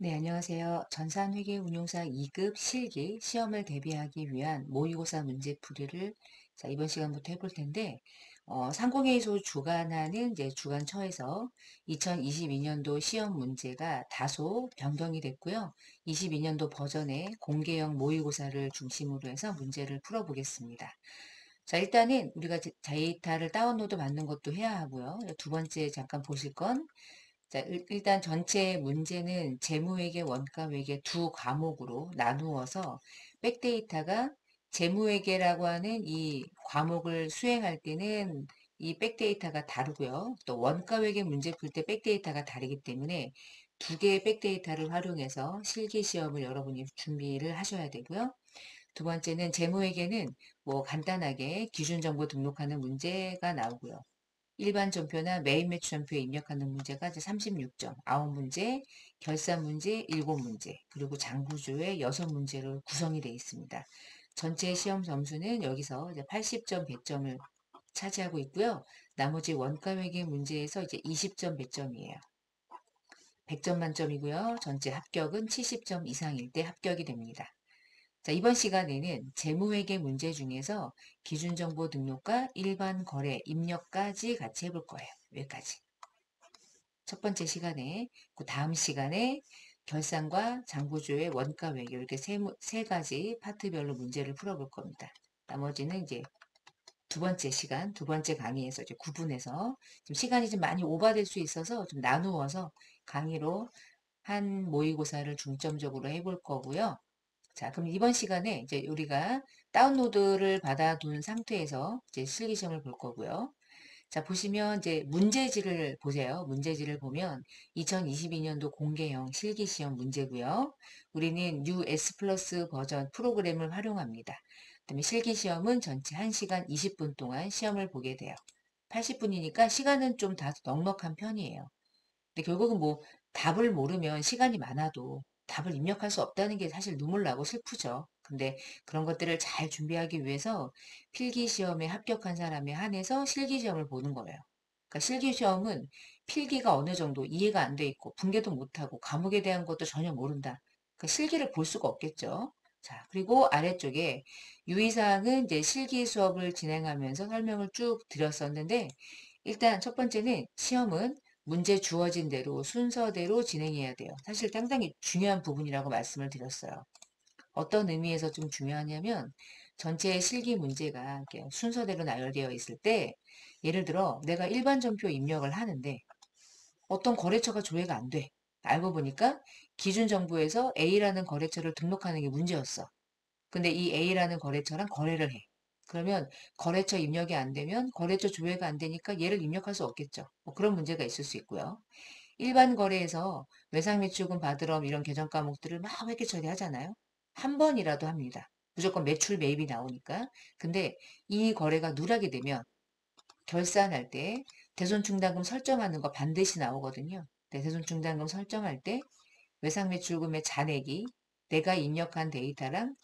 네, 안녕하세요. 전산회계운용사 2급 실기 시험을 대비하기 위한 모의고사 문제풀이를 이번 시간부터 해볼 텐데, 상공회의소 주관하는 이제 주관처에서 2022년도 시험 문제가 다소 변경이 됐고요. 22년도 버전의 공개형 모의고사를 중심으로 해서 문제를 풀어보겠습니다. 자, 일단은 우리가 데이터를 다운로드 받는 것도 해야 하고요. 두 번째 잠깐 보실 건 자, 일단 전체 문제는 재무회계, 원가회계 두 과목으로 나누어서 백데이터가 재무회계라고 하는 이 과목을 수행할 때는 이 백데이터가 다르고요. 또 원가회계 문제 풀 때 백데이터가 다르기 때문에 두 개의 백데이터를 활용해서 실기시험을 여러분이 준비를 하셔야 되고요. 두 번째는 재무회계는 뭐 간단하게 기준정보 등록하는 문제가 나오고요. 일반 전표나 메인 매치 전표에 입력하는 문제가 이제 36점, 9문제, 결산 문제 7문제, 그리고 장부조회 6문제로 구성이 되어 있습니다. 전체 시험 점수는 여기서 이제 80점, 100점을 차지하고 있고요. 나머지 원가회계 문제에서 이제 20점, 100점이에요. 100점 만점이고요. 전체 합격은 70점 이상일 때 합격이 됩니다. 자, 이번 시간에는 재무회계 문제 중에서 기준정보 등록과 일반 거래 입력까지 같이 해볼 거예요. 여기까지. 첫 번째 시간에, 그 다음 시간에 결산과 장부조회, 원가회계 이렇게 세 가지 파트별로 문제를 풀어볼 겁니다. 나머지는 이제 두 번째 시간, 두 번째 강의에서 이제 구분해서 좀 시간이 좀 많이 오버될 수 있어서 좀 나누어서 강의로 한 모의고사를 중점적으로 해볼 거고요. 자, 그럼 이번 시간에 이제 우리가 다운로드를 받아둔 상태에서 이제 실기시험을 볼 거고요. 자, 보시면 이제 문제지를 보세요. 문제지를 보면 2022년도 공개형 실기시험 문제고요. 우리는 US 플러스 버전 프로그램을 활용합니다. 그다음에 실기시험은 전체 1시간 20분 동안 시험을 보게 돼요. 80분이니까 시간은 좀 다 넉넉한 편이에요. 근데 결국은 뭐 답을 모르면 시간이 많아도 답을 입력할 수 없다는 게 사실 눈물 나고 슬프죠. 근데 그런 것들을 잘 준비하기 위해서 필기 시험에 합격한 사람에 한해서 실기 시험을 보는 거예요. 그러니까 실기 시험은 필기가 어느 정도 이해가 안 돼 있고 분개도 못하고 과목에 대한 것도 전혀 모른다. 그러니까 실기를 볼 수가 없겠죠. 자, 그리고 아래쪽에 유의사항은 이제 실기 수업을 진행하면서 설명을 쭉 드렸었는데 일단 첫 번째는 시험은 문제 주어진 대로 순서대로 진행해야 돼요. 사실 상당히 중요한 부분이라고 말씀을 드렸어요. 어떤 의미에서 좀 중요하냐면 전체 실기 문제가 이렇게 순서대로 나열되어 있을 때 예를 들어 내가 일반 전표 입력을 하는데 어떤 거래처가 조회가 안 돼. 알고 보니까 기준 정보에서 A라는 거래처를 등록하는 게 문제였어. 근데 이 A라는 거래처랑 거래를 해. 그러면 거래처 입력이 안 되면 거래처 조회가 안 되니까 얘를 입력할 수 없겠죠. 뭐 그런 문제가 있을 수 있고요. 일반 거래에서 외상매출금 받으러 이런 계정 과목들을 막 회계 처리하잖아요. 한 번이라도 합니다. 무조건 매출 매입이 나오니까. 근데 이 거래가 누락이 되면 결산할 때 대손충당금 설정하는 거 반드시 나오거든요. 대손충당금 설정할 때 외상매출금의 잔액이 내가 입력한 데이터랑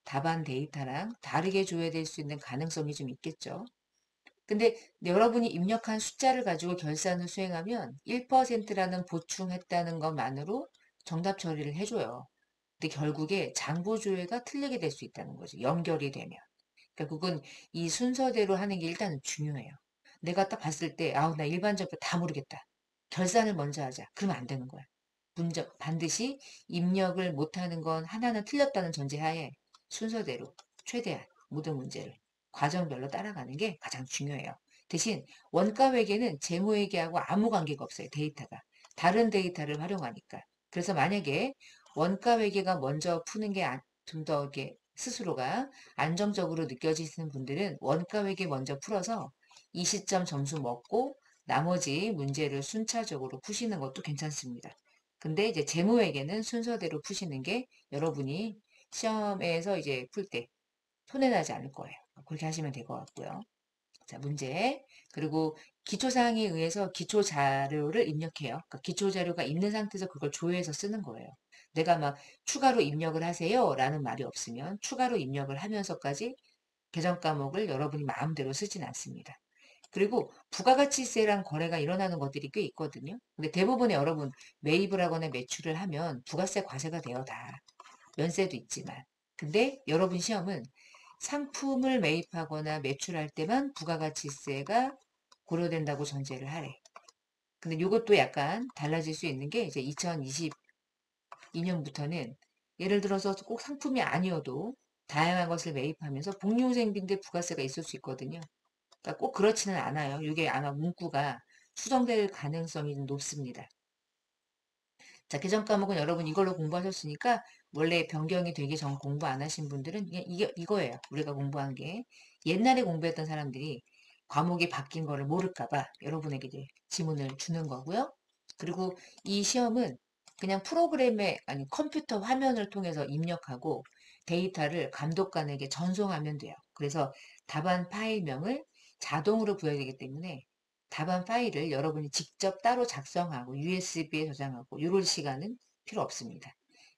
답안 데이터랑 다르게 조회될 수 있는 가능성이 좀 있겠죠. 근데 여러분이 입력한 숫자를 가지고 결산을 수행하면 1%라는 보충했다는 것만으로 정답 처리를 해줘요. 근데 결국에 장부조회가 틀리게 될 수 있다는 거죠. 연결이 되면. 결국은 이 순서대로 하는 게 일단은 중요해요. 내가 딱 봤을 때, 아우, 나 일반 적표 다 모르겠다. 결산을 먼저 하자. 그러면 안 되는 거야. 반드시 입력을 못하는 건 하나는 틀렸다는 전제하에 순서대로 최대한 모든 문제를 과정별로 따라가는 게 가장 중요해요. 대신 원가회계는 재무회계하고 아무 관계가 없어요. 데이터가. 다른 데이터를 활용하니까. 그래서 만약에 원가회계가 먼저 푸는 게 좀 더 이렇게 스스로가 안정적으로 느껴지시는 분들은 원가회계 먼저 풀어서 20점 점수 먹고 나머지 문제를 순차적으로 푸시는 것도 괜찮습니다. 근데 이제 재무회계는 순서대로 푸시는 게 여러분이 시험에서 이제 풀 때 손해나지 않을 거예요. 그렇게 하시면 될 것 같고요. 자, 문제. 그리고 기초사항에 의해서 기초 자료를 입력해요. 그러니까 기초 자료가 있는 상태에서 그걸 조회해서 쓰는 거예요. 내가 막 추가로 입력을 하세요 라는 말이 없으면 추가로 입력을 하면서까지 계정 과목을 여러분이 마음대로 쓰진 않습니다. 그리고 부가가치세랑 거래가 일어나는 것들이 꽤 있거든요. 근데 대부분의 여러분 매입을 하거나 매출을 하면 부가세 과세가 돼요, 다. 연세도 있지만. 근데 여러분 시험은 상품을 매입하거나 매출할 때만 부가가치세가 고려된다고 전제를 하래. 근데 이것도 약간 달라질 수 있는 게 이제 2022년부터는 예를 들어서 꼭 상품이 아니어도 다양한 것을 매입하면서 복리후생비인데 부가세가 있을 수 있거든요. 그러니까 꼭 그렇지는 않아요. 이게 아마 문구가 수정될 가능성이 좀 높습니다. 자, 개정 과목은 여러분 이걸로 공부하셨으니까 원래 변경이 되기 전 공부 안 하신 분들은 이거예요. 우리가 공부한 게 옛날에 공부했던 사람들이 과목이 바뀐 거를 모를까 봐 여러분에게 이제 지문을 주는 거고요. 그리고 이 시험은 그냥 프로그램에 아니 컴퓨터 화면을 통해서 입력하고 데이터를 감독관에게 전송하면 돼요. 그래서 답안 파일명을 자동으로 부여되기 때문에 답안 파일을 여러분이 직접 따로 작성하고 USB에 저장하고 이럴 시간은 필요 없습니다.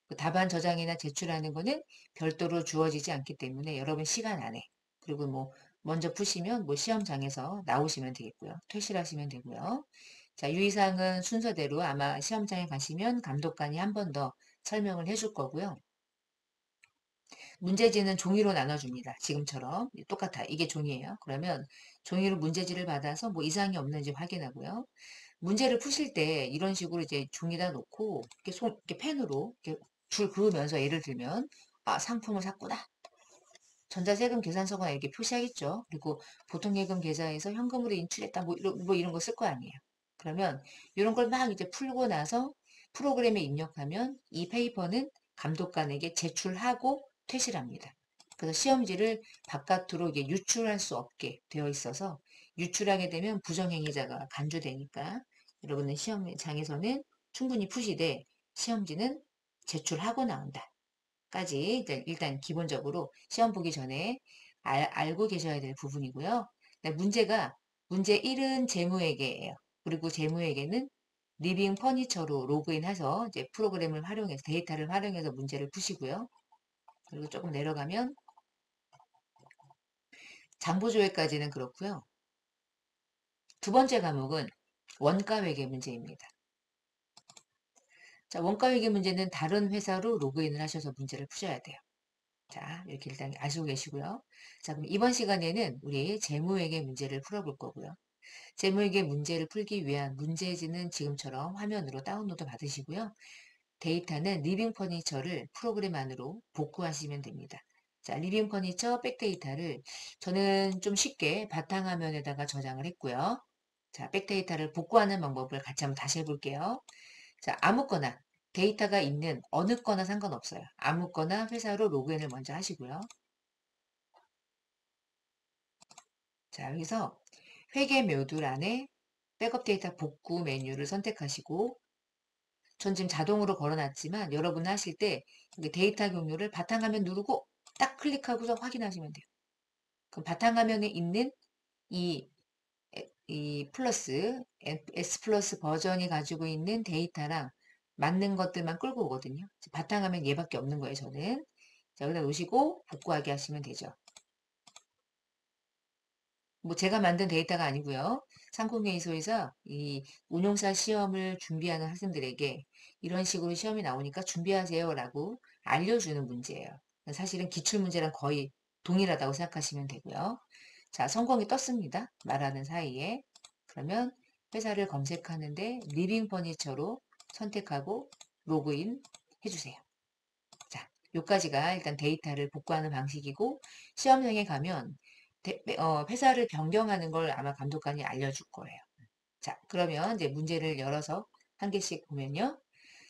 그 답안 저장이나 제출하는 거는 별도로 주어지지 않기 때문에 여러분 시간 안에 그리고 뭐 먼저 푸시면 뭐 시험장에서 나오시면 되겠고요. 퇴실하시면 되고요. 자, 유의사항은 순서대로 아마 시험장에 가시면 감독관이 한 번 더 설명을 해줄 거고요. 문제지는 종이로 나눠줍니다. 지금처럼 똑같아. 이게 종이에요. 그러면 종이로 문제지를 받아서 뭐 이상이 없는지 확인하고요. 문제를 푸실 때 이런 식으로 이제 종이다 놓고 이렇게 펜으로 이렇게 줄 그으면서 예를 들면 상품을 샀구나. 전자세금 계산서거나 이렇게 표시하겠죠. 그리고 보통예금 계좌에서 현금으로 인출했다. 뭐 이런 거 쓸 거 아니에요. 그러면 이런 걸 막 이제 풀고 나서 프로그램에 입력하면 이 페이퍼는 감독관에게 제출하고 퇴실합니다. 그래서 시험지를 바깥으로 이게 유출할 수 없게 되어 있어서 유출하게 되면 부정행위자가 간주되니까 여러분은 시험장에서는 충분히 푸시되 시험지는 제출하고 나온다. 까지 일단 기본적으로 시험 보기 전에 알고 계셔야 될 부분이고요. 문제 1은 재무회계예요. 그리고 재무회계는 리빙 퍼니처로 로그인해서 이제 프로그램을 활용해서 데이터를 활용해서 문제를 푸시고요. 그리고 조금 내려가면 장부조회까지는 그렇고요. 두 번째 과목은 원가회계 문제입니다. 자, 원가회계 문제는 다른 회사로 로그인을 하셔서 문제를 푸셔야 돼요. 자, 이렇게 일단 아시고 계시고요. 자, 그럼 이번 시간에는 우리 재무회계 문제를 풀어볼 거고요. 재무회계 문제를 풀기 위한 문제지는 지금처럼 화면으로 다운로드 받으시고요. 데이터는 리빙 퍼니처를 프로그램 안으로 복구하시면 됩니다. 자, 리빙 퍼니처 백데이터를 저는 좀 쉽게 바탕화면에다가 저장을 했고요. 자, 백데이터를 복구하는 방법을 같이 한번 다시 해볼게요. 자, 아무거나 데이터가 있는 어느 거나 상관없어요. 아무거나 회사로 로그인을 먼저 하시고요. 자, 여기서 회계 모듈 안에 백업 데이터 복구 메뉴를 선택하시고 전 지금 자동으로 걸어놨지만 여러분 하실 때 데이터 경로를 바탕화면 누르고 딱 클릭하고서 확인하시면 돼요. 그럼 바탕화면에 있는 이, 이 플러스, S 플러스 버전이 가지고 있는 데이터랑 맞는 것들만 끌고 오거든요. 바탕화면 얘밖에 없는 거예요, 저는. 자, 여기다 놓으시고 복구하게 하시면 되죠. 뭐 제가 만든 데이터가 아니고요. 상공회의소에서 이 운용사 시험을 준비하는 학생들에게 이런 식으로 시험이 나오니까 준비하세요라고 알려주는 문제예요. 사실은 기출문제랑 거의 동일하다고 생각하시면 되고요. 자, 성공이 떴습니다. 말하는 사이에. 그러면 회사를 검색하는데 리빙 퍼니처로 선택하고 로그인 해주세요. 자, 요까지가 일단 데이터를 복구하는 방식이고 시험장에 가면 회사를 변경하는 걸 아마 감독관이 알려줄 거예요. 자, 그러면 이제 문제를 열어서 한 개씩 보면요.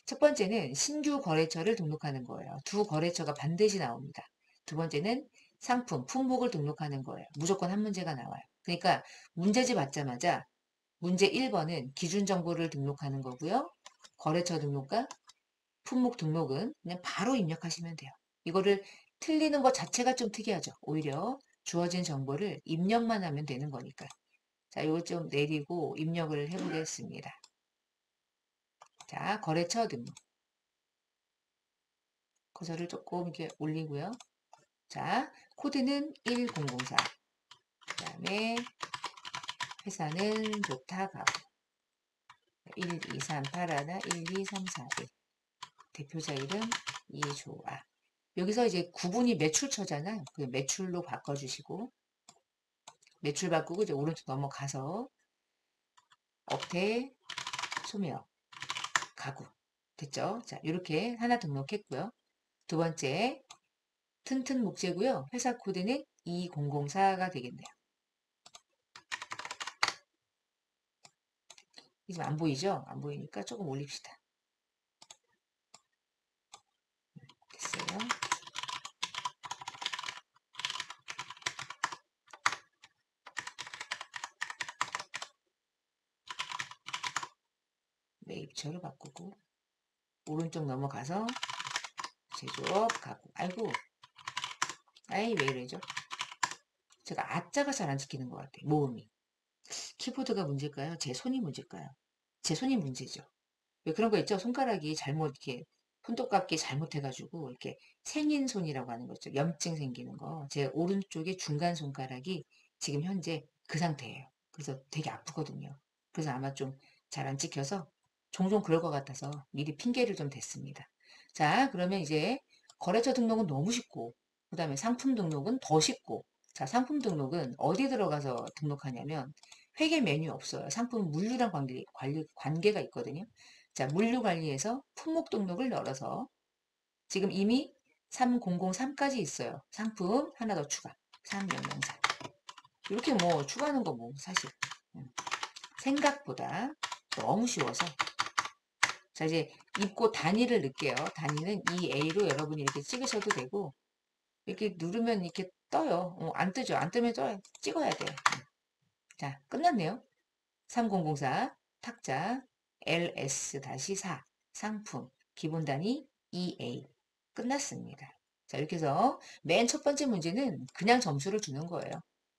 첫 번째는 신규 거래처를 등록하는 거예요. 두 거래처가 반드시 나옵니다. 두 번째는 상품, 품목을 등록하는 거예요. 무조건 한 문제가 나와요. 그러니까 문제지 받자마자 문제 1번은 기준 정보를 등록하는 거고요. 거래처 등록과 품목 등록은 그냥 바로 입력하시면 돼요. 이거를 틀리는 것 자체가 좀 특이하죠. 오히려 주어진 정보를 입력만 하면 되는 거니까. 자, 이거 좀 내리고 입력을 해보겠습니다. 자, 거래처 등록. 커서를 조금 이렇게 올리고요. 자, 코드는 1004. 그 다음에 회사는 좋다 가구. 1, 2, 3, 8 하나, 1, 2, 3, 4, 1. 대표자 이름 이조아. 여기서 이제 구분이 매출처잖아요. 그 매출로 바꿔주시고, 매출 바꾸고 이제 오른쪽 넘어가서 업태, 소매업, 가구. 됐죠? 자, 이렇게 하나 등록했고요. 두 번째, 튼튼 목재고요. 회사 코드는 2004가 되겠네요. 이제 안 보이죠? 안 보이니까 조금 올립시다. 됐어요. 매입처로 바꾸고 오른쪽 넘어가서 제조업 가구. 아이고, 아이 왜 이러죠? 제가 아자가 잘 안 찍히는 것 같아요. 모음이. 키보드가 문제일까요? 제 손이 문제일까요? 제 손이 문제죠. 왜 그런 거 있죠? 손가락이 잘못 이렇게 손톱 깎기 잘못해가지고 이렇게 생인 손이라고 하는 거죠. 염증 생기는 거. 제 오른쪽에 중간 손가락이 지금 현재 그 상태예요. 그래서 되게 아프거든요. 그래서 아마 좀 잘 안 찍혀서 종종 그럴 것 같아서 미리 핑계를 좀 댔습니다. 자, 그러면 이제 거래처 등록은 너무 쉽고, 그 다음에 상품 등록은 더 쉽고, 자, 상품 등록은 어디 들어가서 등록하냐면 회계 메뉴 없어요. 상품 물류랑 관계가 있거든요. 자, 물류관리에서 품목 등록을 열어서 지금 이미 3003까지 있어요. 상품 하나 더 추가. 3명명사. 이렇게 뭐 추가하는 거 뭐 사실 생각보다 너무 쉬워서 자 이제 입고 단위를 넣을게요. 단위는 2A로 여러분이 이렇게 찍으셔도 되고 이렇게 누르면 이렇게 떠요. 안 뜨죠. 안 뜨면 찍어야 돼요. 자 끝났네요. 3004 탁자 LS-4 상품 기본 단위 EA 끝났습니다. 자 이렇게 해서 맨 첫 번째 문제는 그냥 점수를 주는 거예요.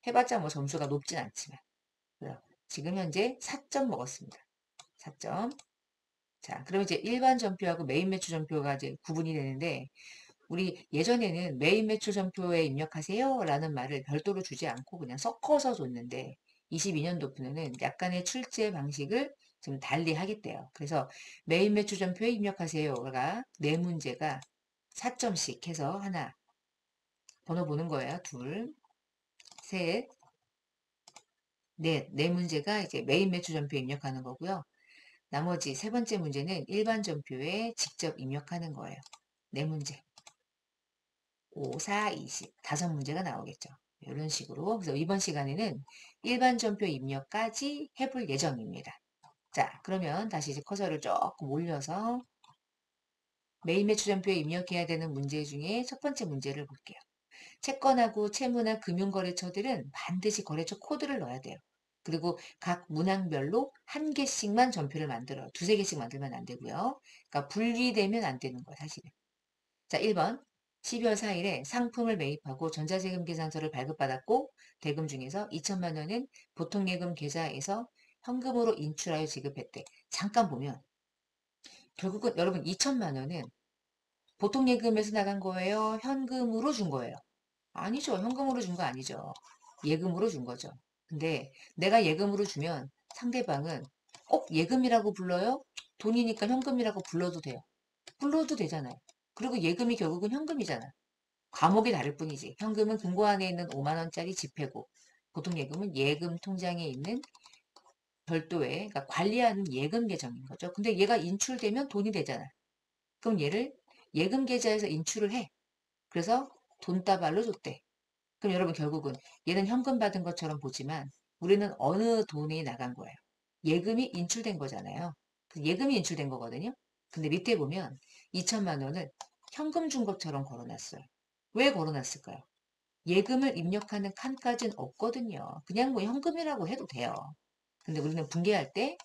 해봤자 뭐 점수가 높진 않지만 그래서 지금 현재 4점 먹었습니다. 4점. 자 그럼 이제 일반 전표하고 메인 매출 전표가 이제 구분이 되는데 우리 예전에는 메인 매출 전표에 입력하세요 라는 말을 별도로 주지 않고 그냥 섞어서 줬는데 22년도부터는 약간의 출제 방식을 좀 달리 하겠대요. 그래서 메인 매출 전표에 입력하세요가 네 문제가 4점씩 해서 하나 번호 보는 거예요. 둘, 셋, 넷. 네 문제가 이제 메인 매출 전표에 입력하는 거고요. 나머지 세 번째 문제는 일반 전표에 직접 입력하는 거예요. 네 문제. 5, 4, 20. 다섯 문제가 나오겠죠. 이런 식으로. 그래서 이번 시간에는 일반 전표 입력까지 해볼 예정입니다. 자, 그러면 다시 이제 커서를 조금 올려서 메인 매출 전표에 입력해야 되는 문제 중에 첫 번째 문제를 볼게요. 채권하고 채무나 금융거래처들은 반드시 거래처 코드를 넣어야 돼요. 그리고 각 문항별로 한 개씩만 전표를 만들어요. 두세 개씩 만들면 안 되고요. 그러니까 분리되면 안 되는 거예요, 사실은. 자, 1번. 12월 4일에 상품을 매입하고 전자세금 계산서를 발급받았고 대금 중에서 2천만 원은 보통예금 계좌에서 현금으로 인출하여 지급했대. 잠깐 보면 결국은 여러분 2천만 원은 보통예금에서 나간 거예요? 현금으로 준 거예요? 아니죠. 현금으로 준 거 아니죠. 예금으로 준 거죠. 근데 내가 예금으로 주면 상대방은 꼭 예금이라고 불러요? 돈이니까 현금이라고 불러도 돼요. 불러도 되잖아요. 그리고 예금이 결국은 현금이잖아. 과목이 다를 뿐이지. 현금은 금고 안에 있는 5만 원짜리 지폐고 보통 예금은 예금 통장에 있는 별도의 그러니까 관리하는 예금 계정인 거죠. 근데 얘가 인출되면 돈이 되잖아. 그럼 얘를 예금 계좌에서 인출을 해. 그래서 돈다발로 줬대. 그럼 여러분 결국은 얘는 현금 받은 것처럼 보지만 우리는 어느 돈이 나간 거예요. 예금이 인출된 거잖아요. 예금이 인출된 거거든요. 근데 밑에 보면 2천만 원을 현금 준 것처럼 걸어놨어요. 왜 걸어놨을까요? 예금을 입력하는 칸까지는 없거든요. 그냥 뭐 현금이라고 해도 돼요. 근데 우리는 분개할 때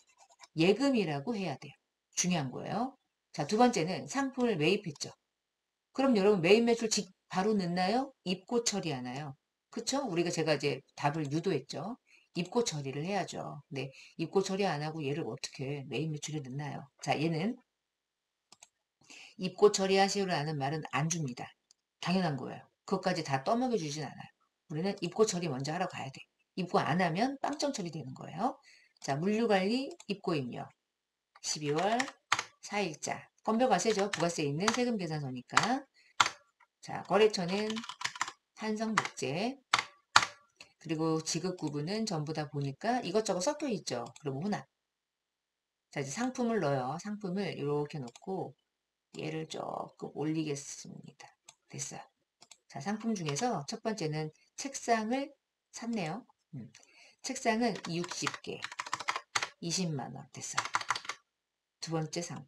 예금이라고 해야 돼요. 중요한 거예요. 자, 두 번째는 상품을 매입했죠. 그럼 여러분 메인 매출 바로 넣나요? 입고 처리하나요? 그쵸? 우리가 제가 이제 답을 유도했죠. 입고 처리를 해야죠. 근데 입고 처리 안 하고 얘를 어떻게 메인 매출에 넣나요? 자, 얘는 입고 처리하시오라는 말은 안 줍니다. 당연한 거예요. 그것까지 다 떠먹여 주진 않아요. 우리는 입고 처리 먼저 하러 가야 돼. 입고 안 하면 빵점 처리되는 거예요. 자, 물류관리, 입고입력. 12월 4일자. 건별과세죠. 부가세 있는 세금계산서니까. 자, 거래처는 한성목재. 그리고 지급 구분은 전부 다 보니까 이것저것 섞여 있죠. 그럼 혼합. 자, 이제 상품을 넣어요. 상품을 이렇게 놓고 얘를 조금 올리겠습니다. 됐어요. 자, 상품 중에서 첫 번째는 책상을 샀네요. 책상은 60개, 20만원 됐어요. 두 번째 상품.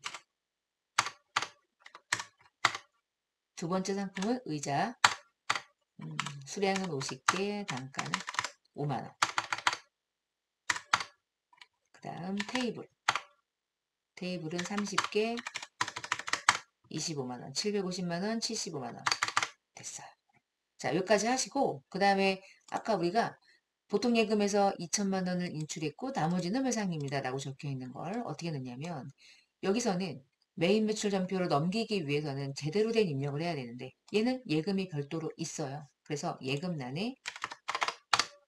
두 번째 상품은 의자. 수량은 50개, 단가는 5만원. 그 다음 테이블. 테이블은 30개, 25만원, 750만원, 75만원. 됐어요. 자, 여기까지 하시고, 그 다음에 아까 우리가 보통예금에서 2천만 원을 인출했고 나머지는 회상입니다 라고 적혀 있는 걸 어떻게 넣냐면 여기서는 메인 매출 전표로 넘기기 위해서는 제대로 된 입력을 해야 되는데 얘는 예금이 별도로 있어요. 그래서 예금란에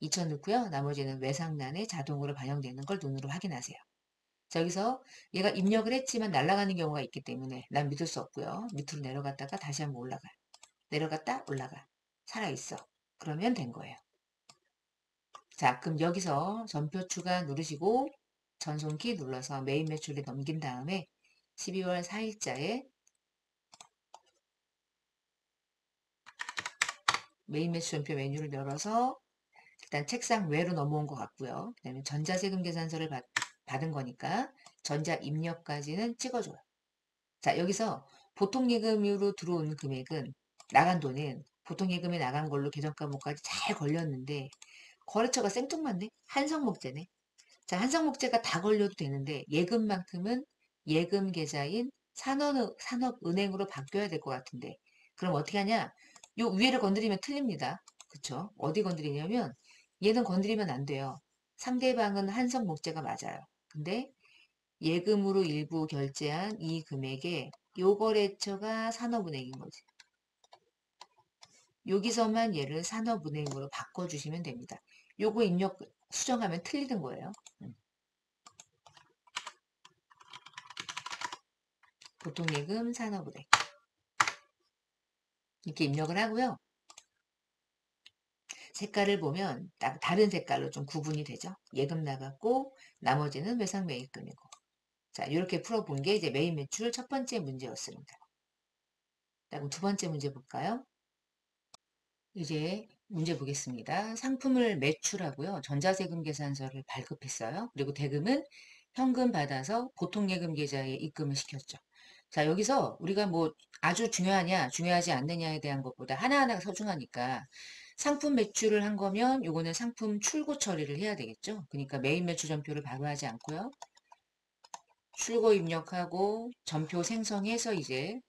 2천 넣고요. 나머지는 외상란에 자동으로 반영되는 걸 눈으로 확인하세요. 자, 여기서 얘가 입력을 했지만 날아가는 경우가 있기 때문에 난 믿을 수 없고요. 밑으로 내려갔다가 다시 한번 올라가. 내려갔다 올라가. 살아있어. 그러면 된 거예요. 자, 그럼 여기서 전표 추가 누르시고 전송키 눌러서 메인 매출에 넘긴 다음에 12월 4일자에 메인 매출 전표 메뉴를 열어서 일단 책상 외로 넘어온 것 같고요. 그 다음에 전자세금 계산서를 받은 거니까 전자 입력까지는 찍어줘요. 자, 여기서 보통예금으로 들어온 금액은 나간 돈은 보통예금에 나간 걸로 계정과목까지 잘 걸렸는데 거래처가 생뚱맞네? 한성목재네. 자, 한성목재가 다 걸려도 되는데 예금만큼은 예금 계좌인 산업은행으로 바뀌어야 될 것 같은데 그럼 어떻게 하냐? 요 위에를 건드리면 틀립니다. 그쵸? 어디 건드리냐면 얘는 건드리면 안 돼요. 상대방은 한성목재가 맞아요. 근데 예금으로 일부 결제한 이 금액에 요 거래처가 산업은행인 거지. 여기서만 얘를 산업은행으로 바꿔주시면 됩니다. 요거 입력 수정하면 틀리는 거예요. 보통예금 산업은행 이렇게 입력을 하고요. 색깔을 보면 딱 다른 색깔로 좀 구분이 되죠. 예금 나갔고 나머지는 외상 매입금이고. 자, 이렇게 풀어본 게 이제 메인 매출 첫 번째 문제였습니다. 그럼 두 번째 문제 볼까요? 이제 문제 보겠습니다. 상품을 매출하고요. 전자세금 계산서를 발급했어요. 그리고 대금은 현금 받아서 보통예금 계좌에 입금을 시켰죠. 자, 여기서 우리가 뭐 아주 중요하냐, 중요하지 않느냐에 대한 것보다 하나하나가 소중하니까 상품 매출을 한 거면 요거는 상품 출고 처리를 해야 되겠죠. 그러니까 메인 매출 전표를 바로 하지 않고요. 출고 입력하고 전표 생성해서 이제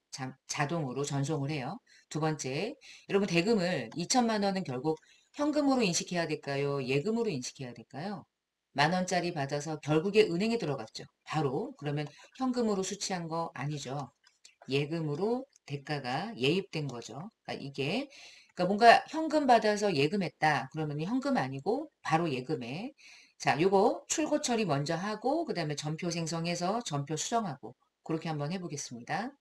자동으로 전송을 해요. 두 번째, 여러분 대금을 2천만 원은 결국 현금으로 인식해야 될까요? 예금으로 인식해야 될까요? 만 원짜리 받아서 결국에 은행에 들어갔죠. 바로 그러면 현금으로 수취한 거 아니죠. 예금으로 대가가 예입된 거죠. 그러니까 이게 그러니까 뭔가 현금 받아서 예금했다. 그러면 현금 아니고 바로 예금에 자, 요거 출고 처리 먼저 하고 그다음에 전표 생성해서 전표 수정하고 그렇게 한번 해보겠습니다.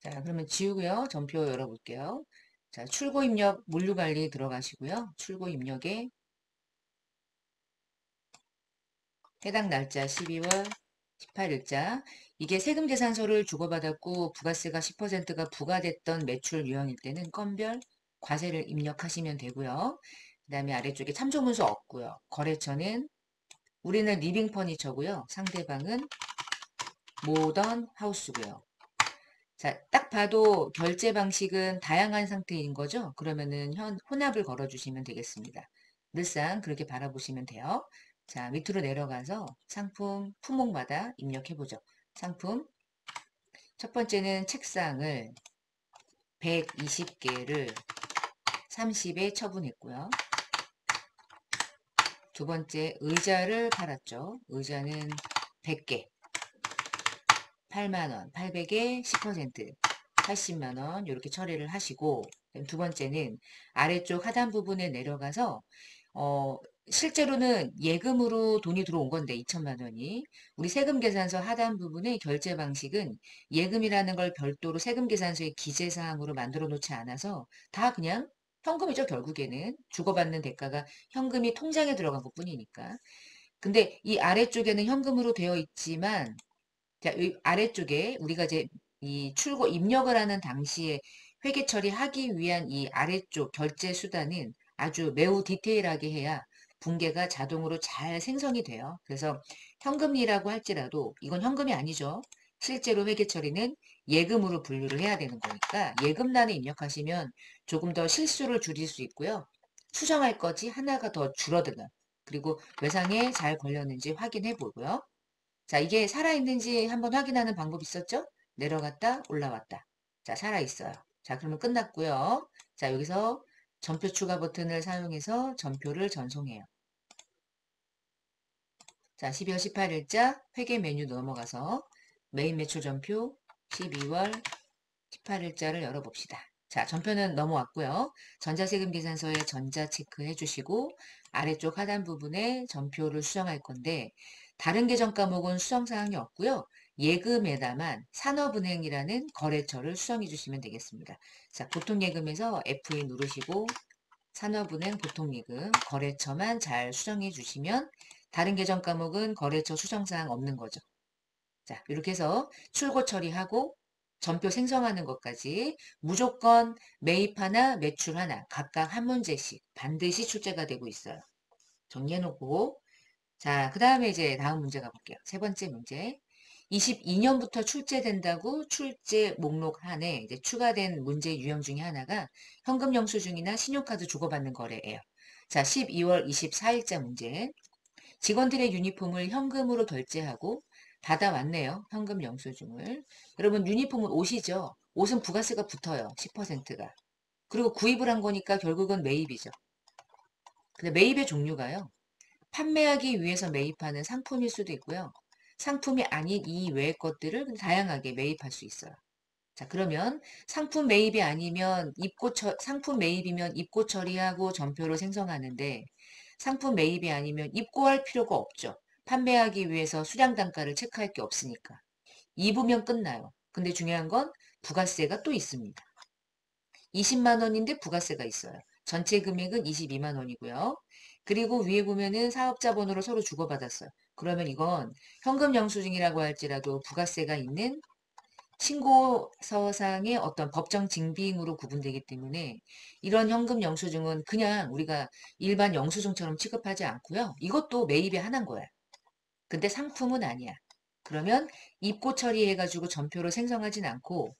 자, 그러면 지우고요. 전표 열어볼게요. 자, 출고 입력 물류관리 들어가시고요. 출고 입력에 해당 날짜 12월 18일자 이게 세금계산서를 주고받았고 부가세가 10%가 부과됐던 매출 유형일 때는 건별 과세를 입력하시면 되고요. 그 다음에 아래쪽에 참조문서 없고요. 거래처는 우리는 리빙 퍼니처고요. 상대방은 모던 하우스고요. 자, 딱 봐도 결제 방식은 다양한 상태인 거죠. 그러면은 혼합을 걸어주시면 되겠습니다. 늘상 그렇게 바라보시면 돼요. 자, 밑으로 내려가서 상품 품목마다 입력해보죠. 상품 첫 번째는 책상을 120개를 30에 처분했고요. 두 번째 의자를 팔았죠. 의자는 100개 8만원 800에 10% 80만원 이렇게 처리를 하시고 두 번째는 아래쪽 하단 부분에 내려가서 어, 실제로는 예금으로 돈이 들어온 건데 2천만 원이 우리 세금 계산서 하단 부분의 결제 방식은 예금이라는 걸 별도로 세금 계산서에 기재 사항으로 만들어 놓지 않아서 다 그냥 현금이죠. 결국에는 주고받는 대가가 현금이 통장에 들어간 것뿐이니까. 근데 이 아래쪽에는 현금으로 되어 있지만 자, 이 아래쪽에 우리가 이제 이 출고 입력을 하는 당시에 회계 처리하기 위한 이 아래쪽 결제 수단은 아주 매우 디테일하게 해야 분계가 자동으로 잘 생성이 돼요. 그래서 현금이라고 할지라도 이건 현금이 아니죠. 실제로 회계 처리는 예금으로 분류를 해야 되는 거니까 예금란에 입력하시면 조금 더 실수를 줄일 수 있고요. 수정할 것이 하나가 더 줄어드는 그리고 외상에 잘 걸렸는지 확인해 보고요. 자, 이게 살아있는지 한번 확인하는 방법이 있었죠? 내려갔다, 올라왔다. 자, 살아있어요. 자, 그러면 끝났고요. 자, 여기서 전표 추가 버튼을 사용해서 전표를 전송해요. 자, 12월 18일자 회계 메뉴 넘어가서 메인 매출 전표 12월 18일자를 열어봅시다. 자, 전표는 넘어왔고요. 전자세금 계산서에 전자 체크해 주시고 아래쪽 하단 부분에 전표를 수정할 건데 다른 계정 과목은 수정 사항이 없고요. 예금에다만 산업은행이라는 거래처를 수정해 주시면 되겠습니다. 자, 보통예금에서 F2 누르시고 산업은행 보통예금 거래처만 잘 수정해 주시면 다른 계정 과목은 거래처 수정 사항 없는 거죠. 자, 이렇게 해서 출고 처리하고 전표 생성하는 것까지 무조건 매입 하나, 매출 하나 각각 한 문제씩 반드시 출제가 되고 있어요. 정리해 놓고 자, 그 다음에 이제 다음 문제 가볼게요. 세 번째 문제. 22년부터 출제된다고 출제 목록 안에 이제 추가된 문제 유형 중에 하나가 현금 영수증이나 신용카드 주고받는 거래예요. 자, 12월 24일자 문제. 직원들의 유니폼을 현금으로 결제하고 받아왔네요. 현금 영수증을. 여러분 유니폼은 옷이죠. 옷은 부가세가 붙어요. 10%가. 그리고 구입을 한 거니까 결국은 매입이죠. 근데 매입의 종류가요. 판매하기 위해서 매입하는 상품일 수도 있고요. 상품이 아닌 이 외의 것들을 다양하게 매입할 수 있어요. 자, 그러면 상품 매입이 아니면 상품 매입이면 입고 처리하고 전표를 생성하는데 상품 매입이 아니면 입고할 필요가 없죠. 판매하기 위해서 수량 단가를 체크할 게 없으니까. 입으면 끝나요. 근데 중요한 건 부가세가 또 있습니다. 20만 원인데 부가세가 있어요. 전체 금액은 22만 원이고요. 그리고 위에 보면은 사업자 번호를 서로 주고받았어요. 그러면 이건 현금 영수증이라고 할지라도 부가세가 있는 신고서상의 어떤 법정 증빙으로 구분되기 때문에 이런 현금 영수증은 그냥 우리가 일반 영수증처럼 취급하지 않고요. 이것도 매입의 하나인 거예요. 근데 상품은 아니야. 그러면 입고 처리해가지고 전표를 생성하진 않고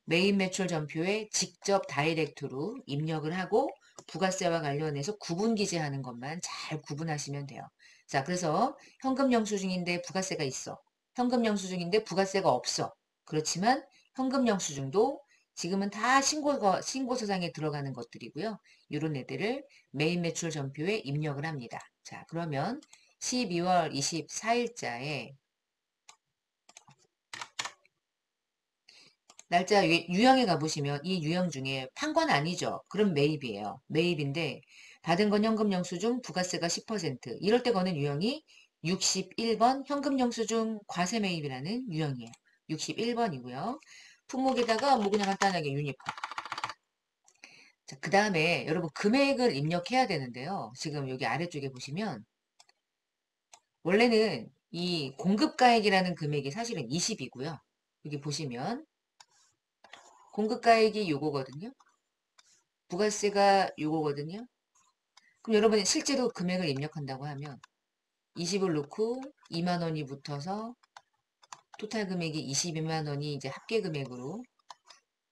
메인 매출 전표에 직접 다이렉트로 입력을 하고 부가세와 관련해서 구분 기재하는 것만 잘 구분하시면 돼요. 자, 그래서 현금 영수증인데 부가세가 있어. 현금 영수증인데 부가세가 없어. 그렇지만 현금 영수증도 지금은 다 신고서상에 들어가는 것들이고요. 이런 애들을 메인 매출 전표에 입력을 합니다. 자, 그러면 12월 24일자에 날짜 유형에 가보시면 이 유형 중에 판권 아니죠. 그럼 매입이에요. 매입인데 받은 건 현금 영수증 부가세가 10% 이럴 때 거는 유형이 61번 현금 영수증 과세 매입이라는 유형이에요. 61번이고요. 품목에다가 뭐 그냥 간단하게 유니폼. 자, 그 다음에 여러분 금액을 입력해야 되는데요. 지금 여기 아래쪽에 보시면 원래는 이 공급가액이라는 금액이 사실은 20이고요. 여기 보시면 공급가액이 요거거든요. 부가세가 요거거든요. 그럼 여러분이 실제로 금액을 입력한다고 하면 20을 넣고 2만 원이 붙어서 토탈 금액이 22만 원이 이제 합계 금액으로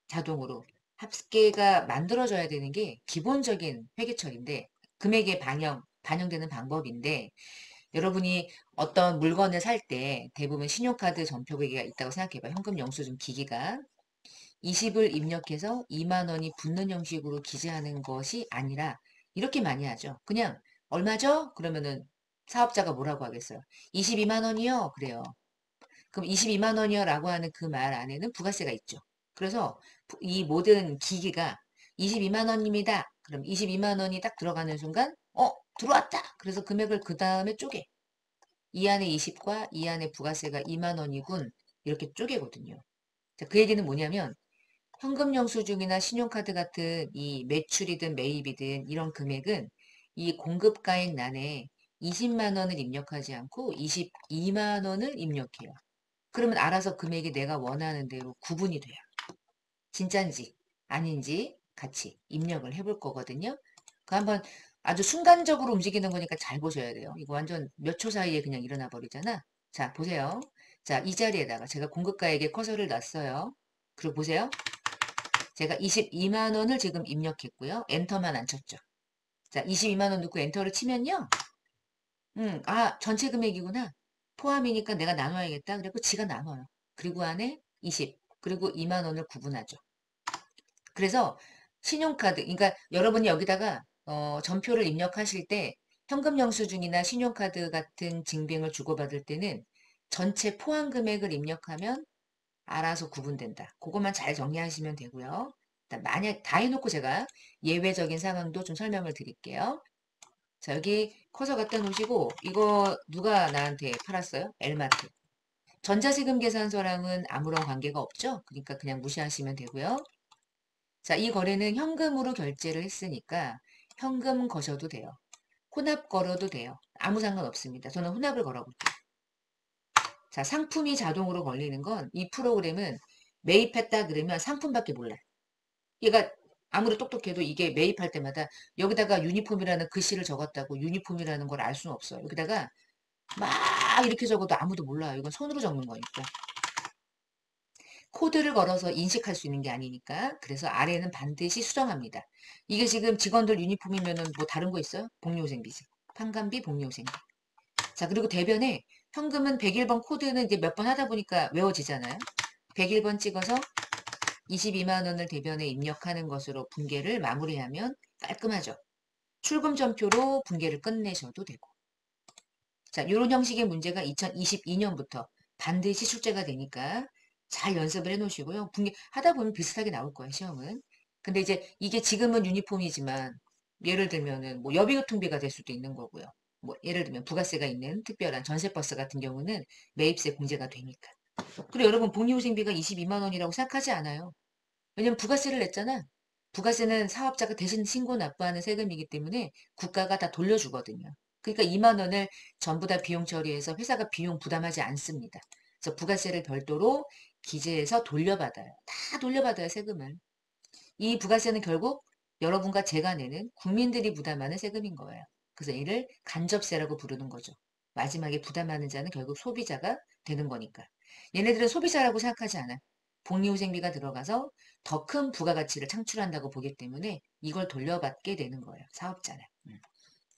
자동으로 합계가 만들어져야 되는 게 기본적인 회계처리인데 금액에 반영되는 방법인데 여러분이 어떤 물건을 살 때 대부분 신용카드 전표기가 있다고 생각해봐요. 현금 영수증 기기가 20을 입력해서 2만 원이 붙는 형식으로 기재하는 것이 아니라 이렇게 많이 하죠. 그냥 얼마죠? 그러면은 사업자가 뭐라고 하겠어요? 22만 원이요? 그래요. 그럼 22만 원이요? 라고 하는 그 말 안에는 부가세가 있죠. 그래서 이 모든 기기가 22만 원입니다. 그럼 22만 원이 딱 들어가는 순간 들어왔다. 그래서 금액을 그 다음에 쪼개. 이 안에 20과 이 안에 부가세가 2만 원이군. 이렇게 쪼개거든요. 자, 그 얘기는 뭐냐면 현금 영수증이나 신용카드 같은 이 매출이든 매입이든 이런 금액은 이 공급가액란에 20만 원을 입력하지 않고 22만 원을 입력해요. 그러면 알아서 금액이 내가 원하는 대로 구분이 돼요. 진짠지 아닌지 같이 입력을 해볼 거거든요. 그 한번 아주 순간적으로 움직이는 거니까 잘 보셔야 돼요. 이거 완전 몇 초 사이에 그냥 일어나 버리잖아. 자, 보세요. 자, 이 자리에다가 제가 공급가액에 커서를 놨어요. 그리고 보세요. 제가 22만 원을 지금 입력했고요. 엔터만 안 쳤죠. 자, 22만 원 넣고 엔터를 치면요. 전체 금액이구나. 포함이니까 내가 나눠야겠다. 그래고 지가 나눠요. 그리고 안에 20, 그리고 2만 원을 구분하죠. 그래서 신용카드, 그러니까 여러분이 여기다가 전표를 입력하실 때 현금 영수증이나 신용카드 같은 증빙을 주고받을 때는 전체 포함 금액을 입력하면 알아서 구분된다. 그것만 잘 정리하시면 되고요. 만약 다 해놓고 제가 예외적인 상황도 좀 설명을 드릴게요. 자, 여기 커서 갖다 놓으시고 이거 누가 나한테 팔았어요? 엘마트. 전자세금 계산서랑은 아무런 관계가 없죠? 그러니까 그냥 무시하시면 되고요. 자, 이 거래는 현금으로 결제를 했으니까 현금 거셔도 돼요. 혼합 걸어도 돼요. 아무 상관없습니다. 저는 혼합을 걸어볼게요. 자, 상품이 자동으로 걸리는 건 이 프로그램은 매입했다 그러면 상품밖에 몰라요. 얘가 아무리 똑똑해도 이게 매입할 때마다 여기다가 유니폼이라는 글씨를 적었다고 유니폼이라는 걸 알 수는 없어요. 여기다가 막 이렇게 적어도 아무도 몰라요. 이건 손으로 적는 거니까. 코드를 걸어서 인식할 수 있는 게 아니니까. 그래서 아래는 반드시 수정합니다. 이게 지금 직원들 유니폼이면은 뭐 다른 거 있어요? 복리후생비지. 판관비, 복리후생비. 자, 그리고 대변에 현금은 101번 코드는 이제 몇 번 하다 보니까 외워지잖아요. 101번 찍어서 22만 원을 대변에 입력하는 것으로 분계를 마무리하면 깔끔하죠. 출금 전표로 분계를 끝내셔도 되고. 자, 이런 형식의 문제가 2022년부터 반드시 출제가 되니까 잘 연습을 해 놓으시고요. 분계 하다 보면 비슷하게 나올 거예요, 시험은. 근데 이제 이게 지금은 유니폼이지만 예를 들면은 뭐 여비교통비가 될 수도 있는 거고요. 뭐 예를 들면 부가세가 있는 특별한 전세버스 같은 경우는 매입세 공제가 되니까. 그리고 여러분 복리후생비가 22만 원이라고 생각하지 않아요. 왜냐면 부가세를 냈잖아. 부가세는 사업자가 대신 신고 납부하는 세금이기 때문에 국가가 다 돌려주거든요. 그러니까 2만 원을 전부 다 비용 처리해서 회사가 비용 부담하지 않습니다. 그래서 부가세를 별도로 기재해서 돌려받아요. 다 돌려받아요, 세금을. 이 부가세는 결국 여러분과 제가 내는 국민들이 부담하는 세금인 거예요. 그래서 이를 간접세라고 부르는 거죠. 마지막에 부담하는 자는 결국 소비자가 되는 거니까. 얘네들은 소비자라고 생각하지 않아요. 복리후생비가 들어가서 더 큰 부가가치를 창출한다고 보기 때문에 이걸 돌려받게 되는 거예요. 사업자는.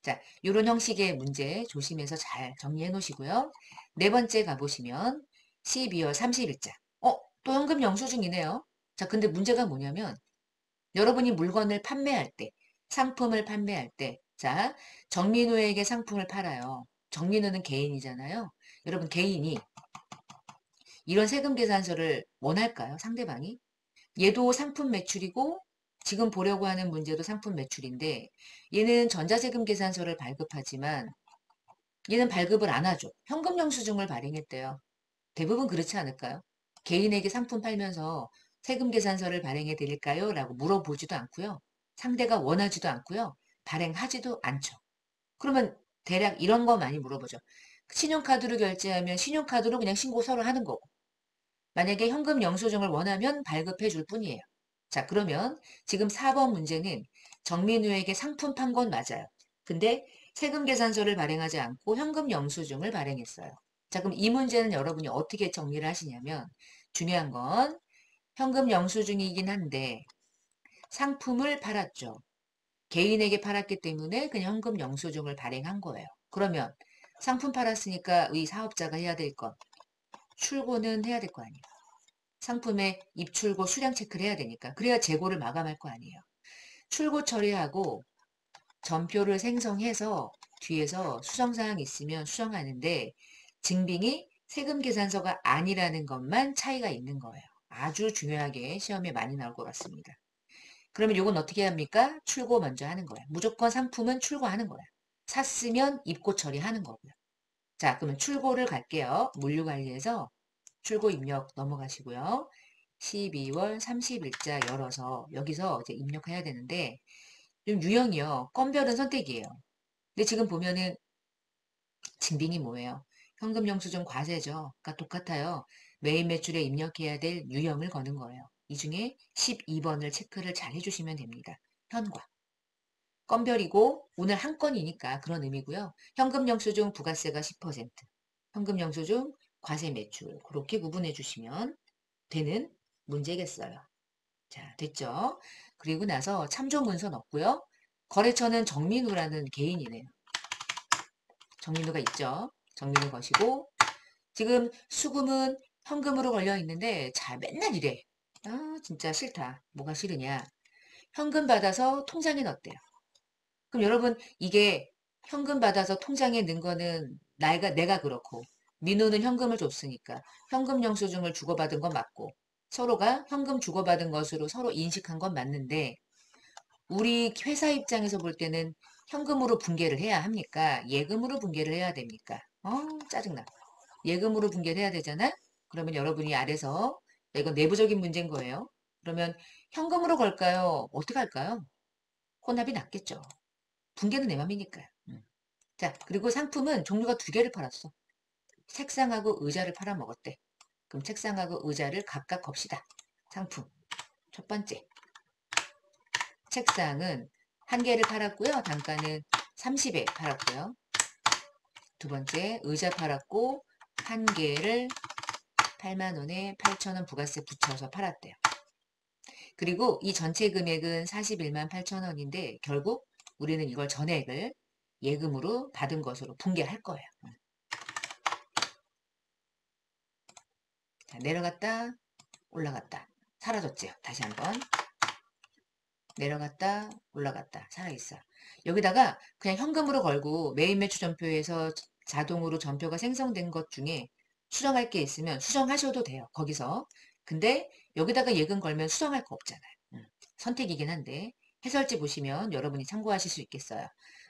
자, 이런 형식의 문제 조심해서 잘 정리해 놓으시고요. 네 번째 가보시면 12월 30일자. 또 현금 영수증이네요. 자, 근데 문제가 뭐냐면 여러분이 물건을 판매할 때, 상품을 판매할 때, 자, 정민우에게 상품을 팔아요. 정민우는 개인이잖아요. 여러분, 개인이 이런 세금 계산서를 원할까요? 상대방이? 얘도 상품 매출이고, 지금 보려고 하는 문제도 상품 매출인데, 얘는 전자세금 계산서를 발급하지만, 얘는 발급을 안 하죠. 현금 영수증을 발행했대요. 대부분 그렇지 않을까요? 개인에게 상품 팔면서 세금 계산서를 발행해 드릴까요? 라고 물어보지도 않고요. 상대가 원하지도 않고요. 발행하지도 않죠. 그러면 대략 이런 거 많이 물어보죠. 신용카드로 결제하면 신용카드로 그냥 신고 서로 하는 거고. 만약에 현금 영수증을 원하면 발급해 줄 뿐이에요. 자, 그러면 지금 4번 문제는 정민우에게 상품 판 건 맞아요. 근데 세금 계산서를 발행하지 않고 현금 영수증을 발행했어요. 자, 그럼 이 문제는 여러분이 어떻게 정리를 하시냐면 중요한 건 현금 영수증이긴 한데 상품을 팔았죠. 개인에게 팔았기 때문에 그냥 현금 영수증을 발행한 거예요. 그러면 상품 팔았으니까 이 사업자가 해야 될 건 출고는 해야 될 거 아니에요. 상품의 입출고 수량 체크를 해야 되니까. 그래야 재고를 마감할 거 아니에요. 출고 처리하고 전표를 생성해서 뒤에서 수정사항 있으면 수정하는데 증빙이 세금 계산서가 아니라는 것만 차이가 있는 거예요. 아주 중요하게 시험에 많이 나올 것 같습니다. 그러면 요건 어떻게 합니까? 출고 먼저 하는 거야. 무조건 상품은 출고하는 거야. 샀으면 입고 처리하는 거고요. 자, 그러면 출고를 갈게요. 물류관리에서 출고 입력 넘어가시고요. 12월 30일자 열어서 여기서 이제 입력해야 되는데 좀 유형이요. 건별은 선택이에요. 근데 지금 보면은 증빙이 뭐예요? 현금 영수증 과세죠. 그러니까 똑같아요. 메인 매출에 입력해야 될 유형을 거는 거예요. 이 중에 12번을 체크를 잘 해주시면 됩니다. 현과. 건별이고 오늘 한 건이니까 그런 의미고요. 현금 영수증 부가세가 10%, 현금 영수증 과세 매출 그렇게 구분해 주시면 되는 문제겠어요. 자, 됐죠? 그리고 나서 참조 문서 넣고요. 거래처는 정민우라는 개인이네요. 정민우가 있죠? 정민우 거시고 지금 수금은 현금으로 걸려 있는데 자 맨날 이래. 아 진짜 싫다. 뭐가 싫으냐. 현금 받아서 통장에 넣었대요. 그럼 여러분 이게 현금 받아서 통장에 넣은 거는 내가 그렇고 민우는 현금을 줬으니까 현금 영수증을 주고받은 건 맞고 서로가 현금 주고받은 것으로 서로 인식한 건 맞는데 우리 회사 입장에서 볼 때는 현금으로 분개를 해야 합니까? 예금으로 분개를 해야 됩니까? 짜증나. 예금으로 분개를 해야 되잖아? 그러면 여러분이 아래서 이건 내부적인 문제인 거예요. 그러면 현금으로 걸까요? 어떻게 할까요? 혼합이 낫겠죠. 분개는 내 맘이니까. 자, 그리고 상품은 종류가 두 개를 팔았어. 책상하고 의자를 팔아먹었대. 그럼 책상하고 의자를 각각 겁시다. 상품. 첫 번째. 책상은 한 개를 팔았고요. 단가는 30에 팔았고요. 두 번째, 의자 팔았고 한 개를 8만 원에 8천 원 부가세 붙여서 팔았대요. 그리고 이 전체 금액은 41만 8천 원인데 결국 우리는 이걸 전액을 예금으로 받은 것으로 분개할 거예요. 자, 내려갔다 올라갔다 사라졌죠. 다시 한번 내려갔다 올라갔다 살아있어. 여기다가 그냥 현금으로 걸고 메인 매출 전표에서 자동으로 전표가 생성된 것 중에 수정할 게 있으면 수정하셔도 돼요. 거기서. 근데 여기다가 예금 걸면 수정할 거 없잖아요. 선택이긴 한데 해설지 보시면 여러분이 참고하실 수 있겠어요.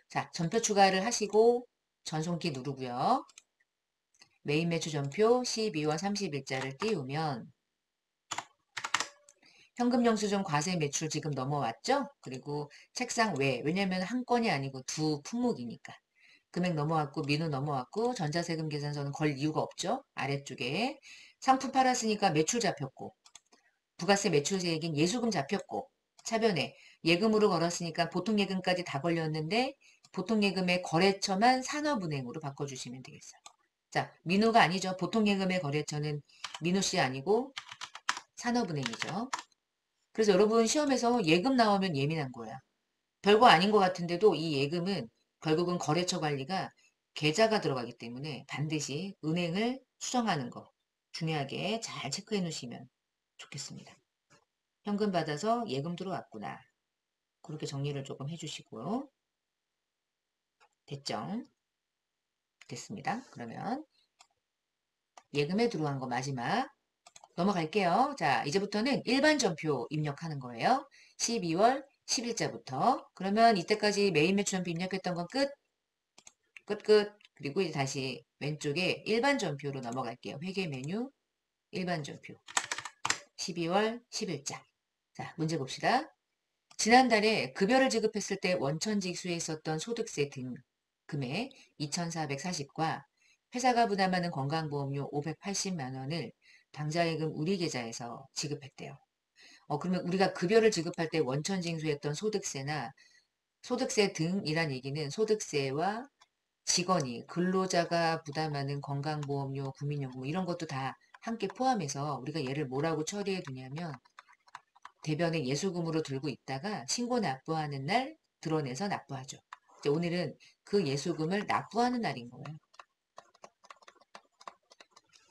자, 전표 추가를 하시고 전송키 누르고요. 메인 매출 전표 12월 30일자를 띄우면 현금 영수증 과세 매출 지금 넘어왔죠? 그리고 책상 외, 왜냐면 한 건이 아니고 두 품목이니까. 금액 넘어왔고 민우 넘어왔고 전자세금 계산서는 걸 이유가 없죠? 아래쪽에 상품 팔았으니까 매출 잡혔고 부가세 매출세액인 예수금 잡혔고 차변에 예금으로 걸었으니까 보통예금까지 다 걸렸는데 보통예금의 거래처만 산업은행으로 바꿔주시면 되겠어요. 자, 민우가 아니죠. 보통예금의 거래처는 민우씨 아니고 산업은행이죠. 그래서 여러분 시험에서 예금 나오면 예민한 거야. 별거 아닌 것 같은데도 이 예금은 결국은 거래처 관리가 계좌가 들어가기 때문에 반드시 은행을 수정하는 거 중요하게 잘 체크해 놓으시면 좋겠습니다. 현금 받아서 예금 들어왔구나. 그렇게 정리를 조금 해주시고요. 됐죠? 됐습니다. 그러면 예금에 들어간 거 마지막 넘어갈게요. 자, 이제부터는 일반 전표 입력하는 거예요. 12월 10일자부터. 그러면 이때까지 메인 매출 전표 입력했던 건 끝, 끝, 끝. 그리고 이제 다시 왼쪽에 일반 전표로 넘어갈게요. 회계 메뉴, 일반 전표. 12월 10일자. 자, 문제 봅시다. 지난달에 급여를 지급했을 때 원천직수에 있었던 소득세 등 금액 2,440과 회사가 부담하는 건강보험료 580만 원을 당좌예금 우리 계좌에서 지급했대요. 그러면 우리가 급여를 지급할 때 원천징수했던 소득세나 소득세 등이란 얘기는 소득세와 직원이 근로자가 부담하는 건강보험료, 국민연금 이런 것도 다 함께 포함해서 우리가 얘를 뭐라고 처리해 두냐면 대변에 예수금으로 들고 있다가 신고 납부하는 날 드러내서 납부하죠. 이제 오늘은 그 예수금을 납부하는 날인 거예요.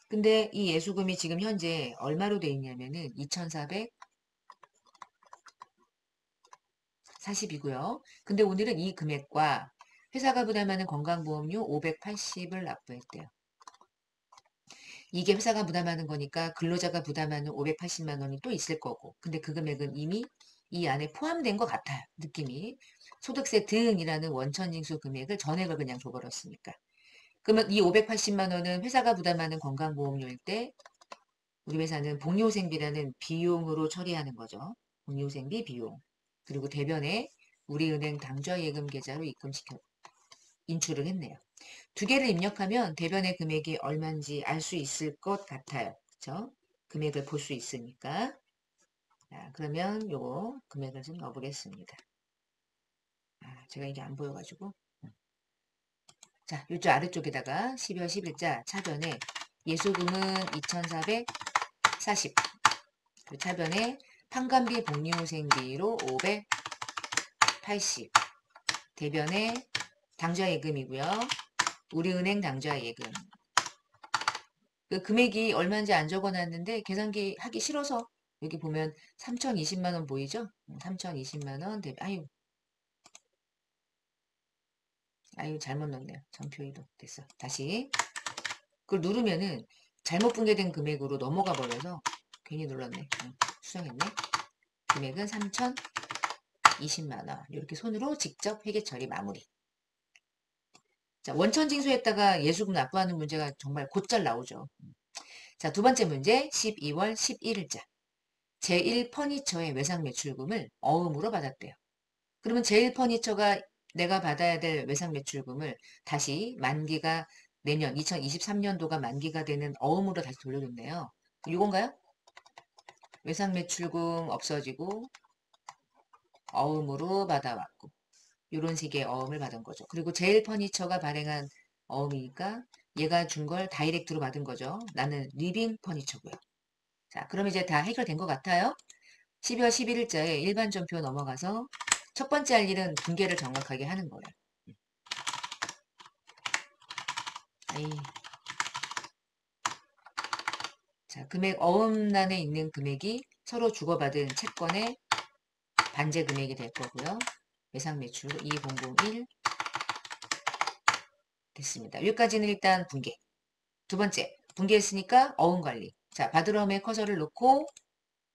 근데 이 예수금이 지금 현재 얼마로 돼 있냐면은 2,440이고요. 근데 오늘은 이 금액과 회사가 부담하는 건강보험료 580을 납부했대요. 이게 회사가 부담하는 거니까 근로자가 부담하는 580만 원이 또 있을 거고. 근데 그 금액은 이미 이 안에 포함된 것 같아요. 느낌이. 소득세 등이라는 원천징수 금액을 전액을 그냥 줘버렸으니까. 그러면 이 580만 원은 회사가 부담하는 건강보험료일 때 우리 회사는 복리후생비라는 비용으로 처리하는 거죠. 복리후생비 비용. 그리고 대변에 우리은행 당좌예금 계좌로 인출을 했네요. 두 개를 입력하면 대변의 금액이 얼마인지 알 수 있을 것 같아요. 그렇죠? 금액을 볼 수 있으니까. 자, 그러면 요거 금액을 좀 넣어보겠습니다. 제가 이게 안 보여가지고. 자, 이쪽 아래쪽에다가 12월 10일자 차변에 예수금은 2,440. 그 차변에 판관비 복리후생비로 580. 대변에 당좌예금이고요. 우리은행 당좌예금. 그 금액이 얼마인지 안 적어놨는데 계산기 하기 싫어서 여기 보면 3,020만 원 보이죠? 3,020만 원 대비. 아유 잘못 넣었네요. 전표 이동 됐어. 다시 그걸 누르면은 잘못 분괴된 금액으로 넘어가 버려서 괜히 눌렀네. 수정했네. 금액은 3,020만 원. 이렇게 손으로 직접 회계 처리 마무리. 자, 원천 징수했다가 예수금 납부하는 문제가 정말 곧잘 나오죠. 자, 두 번째 문제 12월 11일자. 제1퍼니처의 외상 매출금을 어음으로 받았대요. 그러면 제1퍼니처가 내가 받아야 될 외상 매출금을 다시 만기가 내년 2023년도가 만기가 되는 어음으로 다시 돌려줬네요. 이건가요? 외상 매출금 없어지고 어음으로 받아왔고 이런 식의 어음을 받은 거죠. 그리고 제1퍼니처가 발행한 어음이니까 얘가 준 걸 다이렉트로 받은 거죠. 나는 리빙 퍼니처고요. 자, 그럼 이제 다 해결된 것 같아요. 12월 11일자에 일반 전표 넘어가서 첫 번째 할 일은 분계를 정확하게 하는 거예요. 에이. 자, 금액 어음란에 있는 금액이 서로 주고받은 채권의 반제 금액이 될 거고요. 예상 매출 2001 됐습니다. 여기까지는 일단 분계. 두 번째, 분계했으니까 어음 관리. 자, 바드럼에 커서를 놓고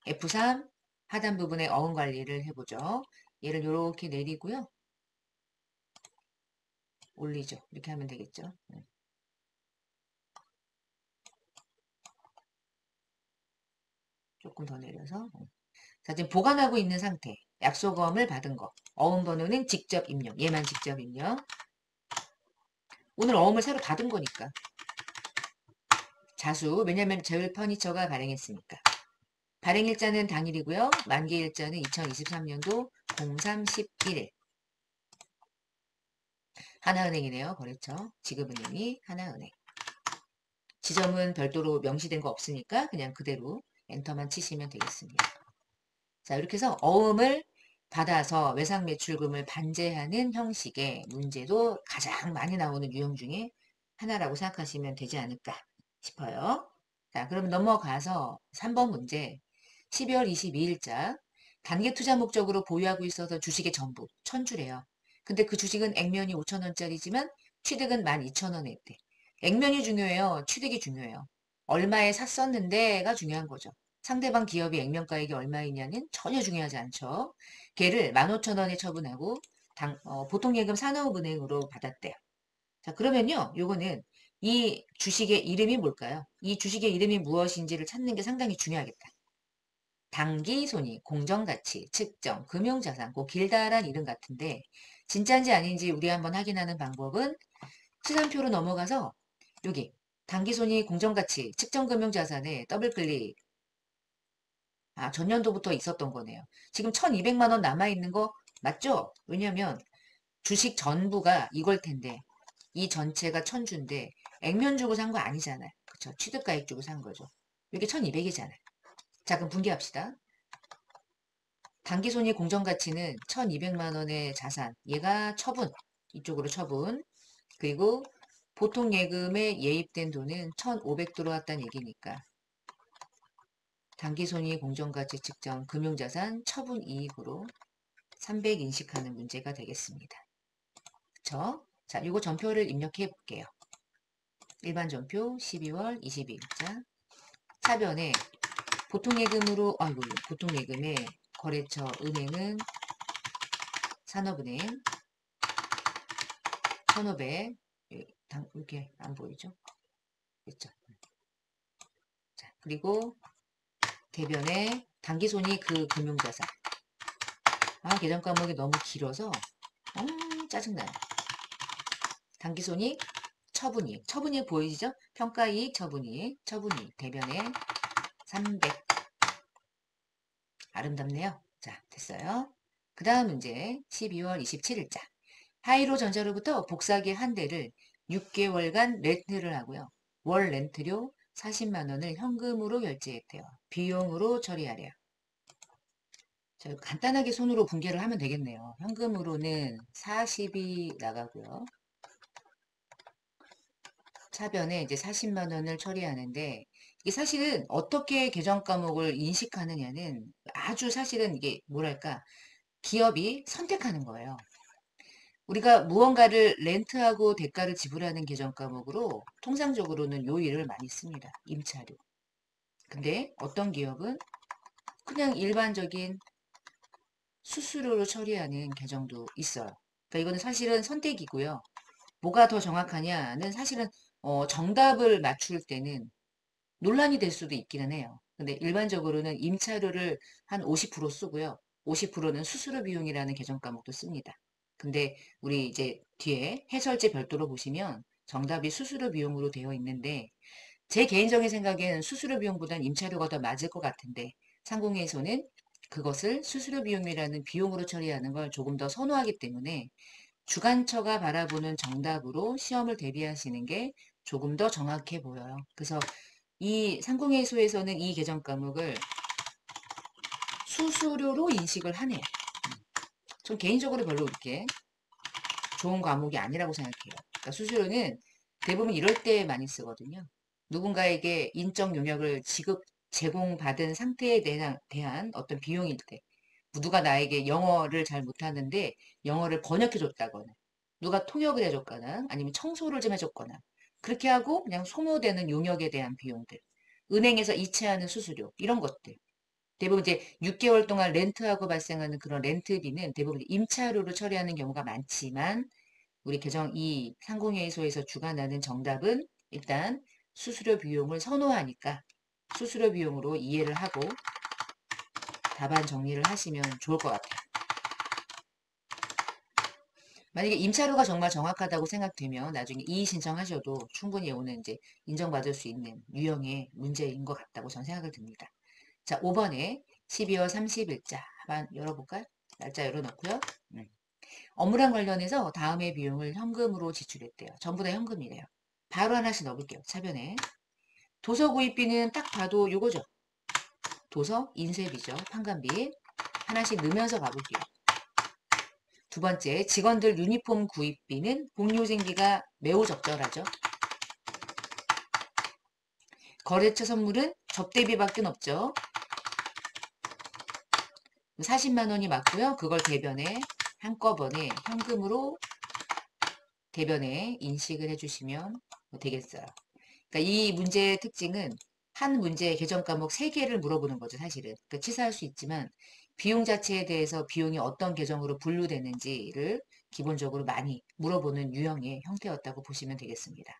F3 하단 부분에 어음 관리를 해보죠. 얘를 이렇게 내리고요. 올리죠. 이렇게 하면 되겠죠. 조금 더 내려서. 자, 지금 보관하고 있는 상태. 약속어음을 받은 거. 어음 번호는 직접 입력. 얘만 직접 입력. 오늘 어음을 새로 받은 거니까. 자수. 왜냐면 제일 퍼니처가 발행했으니까. 발행일자는 당일이고요. 만기일자는 2023년도 03-11일. 하나은행이네요. 거래처. 지급은행이 하나은행. 지점은 별도로 명시된 거 없으니까 그냥 그대로 엔터만 치시면 되겠습니다. 자, 이렇게 해서 어음을 받아서 외상 매출금을 반제하는 형식의 문제도 가장 많이 나오는 유형 중에 하나라고 생각하시면 되지 않을까 싶어요. 자, 그럼 넘어가서 3번 문제. 12월 22일자 단기 투자 목적으로 보유하고 있어서 주식의 전부 1,000주래요. 근데 그 주식은 액면이 5,000원짜리지만 취득은 12,000원에 있대. 액면이 중요해요. 취득이 중요해요. 얼마에 샀었는데가 중요한 거죠. 상대방 기업이 액면가액이 얼마이냐는 전혀 중요하지 않죠. 걔를 15,000원에 처분하고 보통예금 산업은행으로 받았대요. 자, 그러면요. 요거는 이 주식의 이름이 뭘까요? 이 주식의 이름이 무엇인지를 찾는 게 상당히 중요하겠다. 당기손익, 공정가치, 측정, 금융자산, 그 길다란 이름 같은데 진짜인지 아닌지 우리 한번 확인하는 방법은 시간표로 넘어가서 여기 당기손익, 공정가치, 측정금융자산에 더블클릭. 전년도부터 있었던 거네요. 지금 1200만 원 남아있는 거 맞죠? 왜냐면 주식 전부가 이걸 텐데 이 전체가 1000주인데 액면 주고 산 거 아니잖아요. 그쵸? 취득가액 주고 산 거죠. 이게 1200이잖아요. 자, 그럼 분개합시다. 당기손익 공정가치는 1200만 원의 자산. 얘가 처분. 이쪽으로 처분. 그리고 보통 예금에 예입된 돈은 1500 들어왔다는 얘기니까 당기손익 공정가치 측정 금융자산 처분 이익으로 300 인식하는 문제가 되겠습니다. 그쵸? 자, 이거 전표를 입력해 볼게요. 일반 전표 12월 22일자 차변에 보통예금으로 보통예금에 거래처, 은행은 산업은행, 1,500, 이렇게 안 보이죠? 그렇죠? 자, 그리고 대변에 단기손이 그 금융자산. 계정 과목이 너무 길어서 짜증나요. 단기손익, 처분이익. 처분이익 보이시죠? 평가이익, 처분이익, 처분이익. 대변에 300. 아름답네요. 자, 됐어요. 그 다음 문제 12월 27일자. 하이로전자로부터 복사기 한 대를 6개월간 렌트를 하고요. 월 렌트료 40만 원을 현금으로 결제했대요. 비용으로 처리하래요. 자, 간단하게 손으로 분개를 하면 되겠네요. 현금으로는 40이 나가고요. 차변에 이제 40만 원을 처리하는데 이게 사실은 어떻게 계정 과목을 인식하느냐는 아주 사실은 이게 뭐랄까 기업이 선택하는 거예요. 우리가 무언가를 렌트하고 대가를 지불하는 계정 과목으로 통상적으로는 요 일을 많이 씁니다. 임차료. 근데 어떤 기업은 그냥 일반적인 수수료로 처리하는 계정도 있어요. 그러니까 이거는 사실은 선택이고요. 뭐가 더 정확하냐는 사실은 정답을 맞출 때는 논란이 될 수도 있기는 해요. 근데 일반적으로는 임차료를 한 50% 쓰고요. 50%는 수수료 비용이라는 계정 과목도 씁니다. 근데 우리 이제 뒤에 해설제 별도로 보시면 정답이 수수료 비용으로 되어 있는데 제 개인적인 생각에는 수수료 비용보다는 임차료가 더 맞을 것 같은데 상공회에서는 그것을 수수료 비용이라는 비용으로 처리하는 걸 조금 더 선호하기 때문에 주관처가 바라보는 정답으로 시험을 대비하시는 게 조금 더 정확해 보여요. 그래서 이 상공회의소에서는 이 계정 과목을 수수료로 인식을 하네요. 전 개인적으로 별로 그렇게 좋은 과목이 아니라고 생각해요. 그러니까 수수료는 대부분 이럴 때 많이 쓰거든요. 누군가에게 인적 용역을 제공받은 상태에 대한 어떤 비용일 때 누가 나에게 영어를 잘 못하는데 영어를 번역해 줬다거나 누가 통역을 해줬거나 아니면 청소를 좀 해줬거나 그렇게 하고 그냥 소모되는 용역에 대한 비용들 은행에서 이체하는 수수료 이런 것들 대부분 이제 6개월 동안 렌트하고 발생하는 그런 렌트비는 대부분 임차료로 처리하는 경우가 많지만 우리 계정 이 상공회의소에서 주관하는 정답은 일단 수수료 비용을 선호하니까 수수료 비용으로 이해를 하고 답안 정리를 하시면 좋을 것 같아요. 만약에 임차료가 정말 정확하다고 생각되면 나중에 이의 신청하셔도 충분히 오늘 이제 인정받을 수 있는 유형의 문제인 것 같다고 저는 생각을 듭니다. 자, 5번에 12월 30일자 한번 열어볼까요? 날짜 열어놓고요. 업무랑 관련해서 다음의 비용을 현금으로 지출했대요. 전부 다 현금이래요. 바로 하나씩 넣어볼게요. 차변에. 도서 구입비는 딱 봐도 요거죠. 도서 인쇄비죠. 판관비. 하나씩 넣으면서 가볼게요. 두 번째, 직원들 유니폼 구입비는 복리후생비가 매우 적절하죠. 거래처 선물은 접대비밖에 없죠. 40만 원이 맞고요. 그걸 대변에 한꺼번에 현금으로 대변에 인식을 해주시면 되겠어요. 그러니까 이 문제의 특징은 한 문제의 계정 과목 3개를 물어보는 거죠, 사실은. 그러니까 치사할 수 있지만 비용 자체에 대해서 비용이 어떤 계정으로 분류되는지를 기본적으로 많이 물어보는 유형의 형태였다고 보시면 되겠습니다.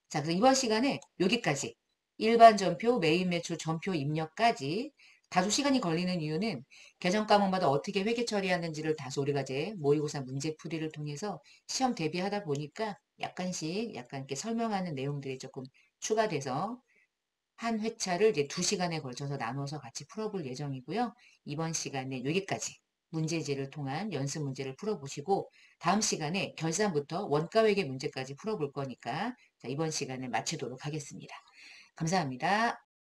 자, 그래서 이번 시간에 여기까지 일반 전표, 메인 매출 전표 입력까지 다소 시간이 걸리는 이유는 계정 과목마다 어떻게 회계 처리하는지를 다소 우리가 이제 모의고사 문제풀이를 통해서 시험 대비하다 보니까 약간씩 약간 이렇게 설명하는 내용들이 조금 추가돼서 한 회차를 이제 2시간에 걸쳐서 나눠서 같이 풀어볼 예정이고요. 이번 시간에 여기까지 문제지를 통한 연습 문제를 풀어보시고 다음 시간에 결산부터 원가회계 문제까지 풀어볼 거니까 자, 이번 시간에 마치도록 하겠습니다. 감사합니다.